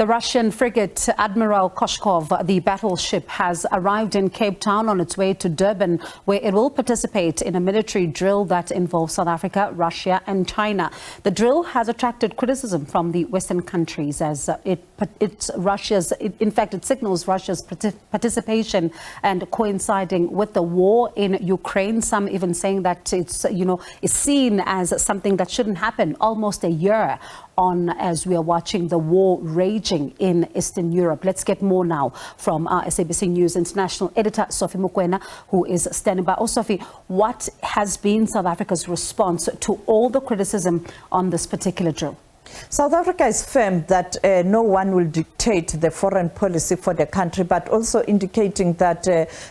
The Russian frigate Admiral Gorshkov, the battleship, has arrived in Cape Town on its way to Durban, where it will participate in a military drill that involves South Africa, Russia and China. The drill has attracted criticism from the Western countries as it signals Russia's participation and coinciding with the war in Ukraine. Some even saying that it's seen as something that shouldn't happen almost a year on as we are watching the war raging in Eastern Europe. Let's get more now from our SABC News International editor, Sophie Mokoena, who is standing by. Oh, Sophie, what has been South Africa's response to all the criticism on this particular drill? South Africa is firm that no one will dictate the foreign policy for the country, but also indicating that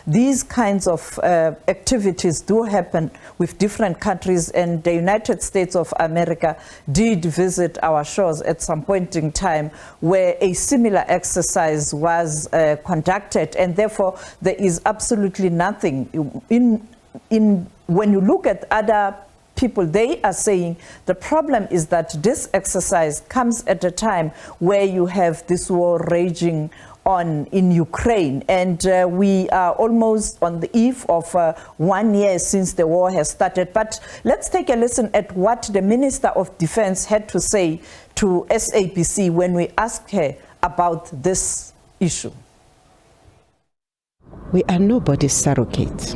these kinds of activities do happen with different countries, and the United States of America did visit our shores at some point in time where a similar exercise was conducted, and therefore there is absolutely nothing in when you look at other people, they are saying the problem is that this exercise comes at a time where you have this war raging on in Ukraine, and we are almost on the eve of 1 year since the war has started. But let's take a listen at what the Minister of Defense had to say to SABC when we asked her about this issue. We are nobody's surrogate.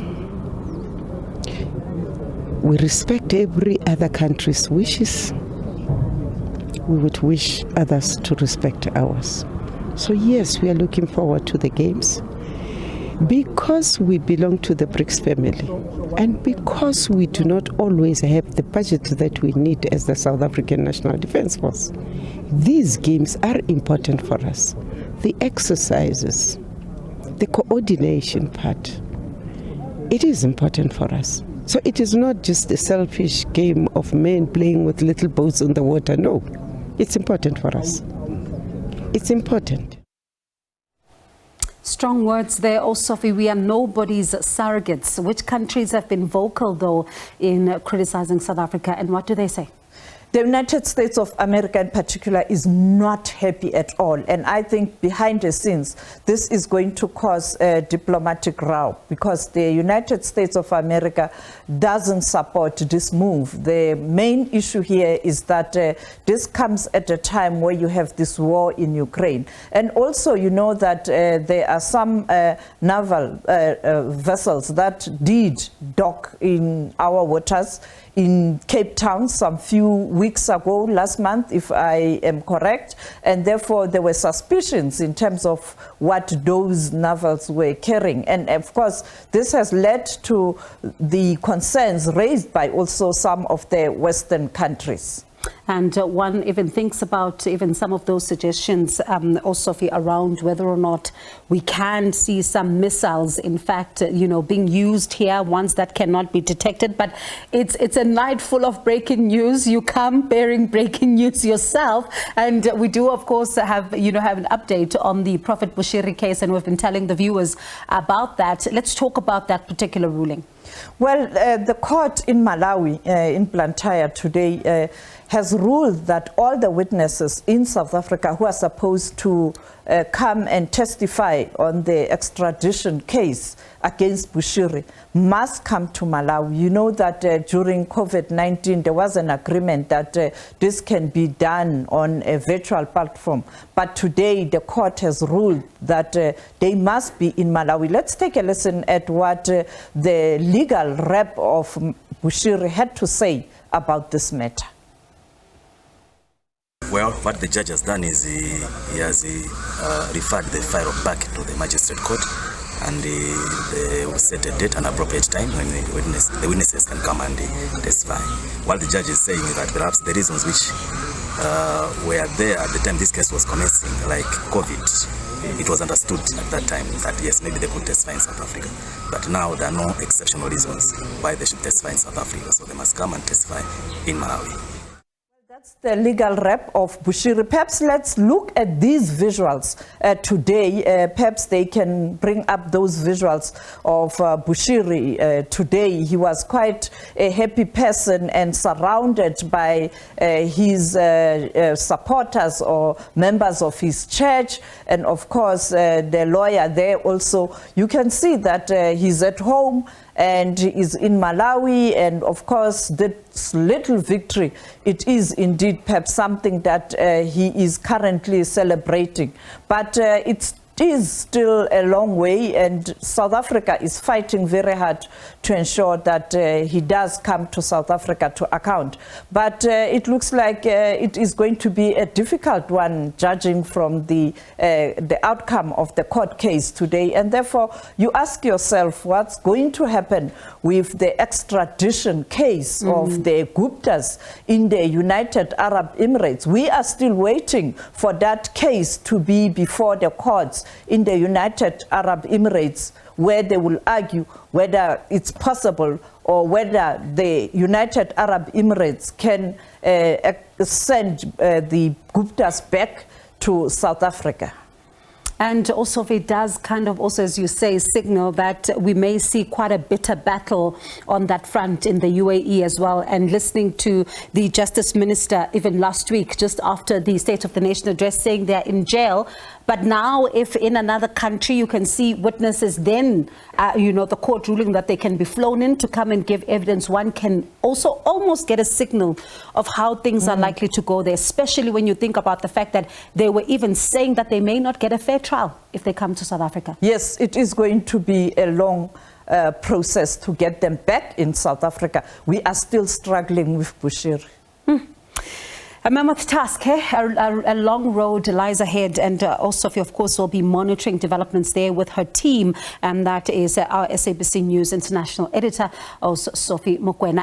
We respect every other country's wishes. We would wish others to respect ours. So yes, we are looking forward to the games because we belong to the BRICS family and because we do not always have the budget that we need as the South African National Defence Force. These games are important for us. The exercises, the coordination part, it is important for us. So it is not just a selfish game of men playing with little boats on the water. No, it's important for us. It's important. Strong words there. Oh, Sophie, we are nobody's surrogates. Which countries have been vocal, though, in criticizing South Africa, and what do they say? The United States of America in particular is not happy at all. And I think behind the scenes, this is going to cause a diplomatic row because the United States of America doesn't support this move. The main issue here is that this comes at a time where you have this war in Ukraine. And also, you know that there are some naval vessels that did dock in our waters in Cape Town some few weeks ago, last month, if I am correct, and therefore there were suspicions in terms of what those navals were carrying. And of course, this has led to the concerns raised by also some of the Western countries. And one even thinks about even some of those suggestions, Sophie, around whether or not we can see some missiles, in fact, being used here, ones that cannot be detected. But it's a night full of breaking news. You come bearing breaking news yourself. And we do, of course, have an update on the Prophet Bushir case, and we've been telling the viewers about that. Let's talk about that particular ruling. Well, the court in Malawi, in Blantyre today, has ruled that all the witnesses in South Africa who are supposed to come and testify on the extradition case against Bushir must come to Malawi. You know that during COVID-19 there was an agreement that this can be done on a virtual platform. But today the court has ruled that they must be in Malawi. Let's take a listen at what the legal rep of Bushir had to say about this matter. Well, what the judge has done is he has referred the file back to the magistrate court, and they will set a date and appropriate time when the witnesses can come and testify. What the judge is saying is that perhaps the reasons which were there at the time this case was commencing, like COVID, it was understood at that time that yes, maybe they could testify in South Africa. But now there are no exceptional reasons why they should testify in South Africa, so they must come and testify in Malawi. That's the legal rep of Bushir. Perhaps let's look at these visuals today. Perhaps they can bring up those visuals of Bushir today. He was quite a happy person and surrounded by his supporters or members of his church. And of course, the lawyer there also. You can see that he's at home and is in Malawi, and of course this little victory, it is indeed perhaps something that he is currently celebrating. But it is still a long way, and South Africa is fighting very hard to ensure that he does come to South Africa to account. But it looks like it is going to be a difficult one, judging from the outcome of the court case today. And therefore, you ask yourself what's going to happen with the extradition case of the Guptas in the United Arab Emirates. We are still waiting for that case to be before the courts in the United Arab Emirates, where they will argue whether it's possible or whether the United Arab Emirates can send the Guptas back to South Africa. And also, it does kind of also, as you say, signal that we may see quite a bitter battle on that front in the UAE as well. And listening to the Justice Minister even last week, just after the State of the Nation address, saying they're in jail. But now, if in another country you can see witnesses, then, the court ruling that they can be flown in to come and give evidence, one can also almost get a signal of how things are likely to go there, especially when you think about the fact that they were even saying that they may not get a fair trial if they come to South Africa. Yes, it is going to be a long process to get them back in South Africa. We are still struggling with Bushir. A mammoth task, a long road lies ahead, and also, of course, will be monitoring developments there with her team, and that is our SABC News International Editor, also Sophie Mokoena.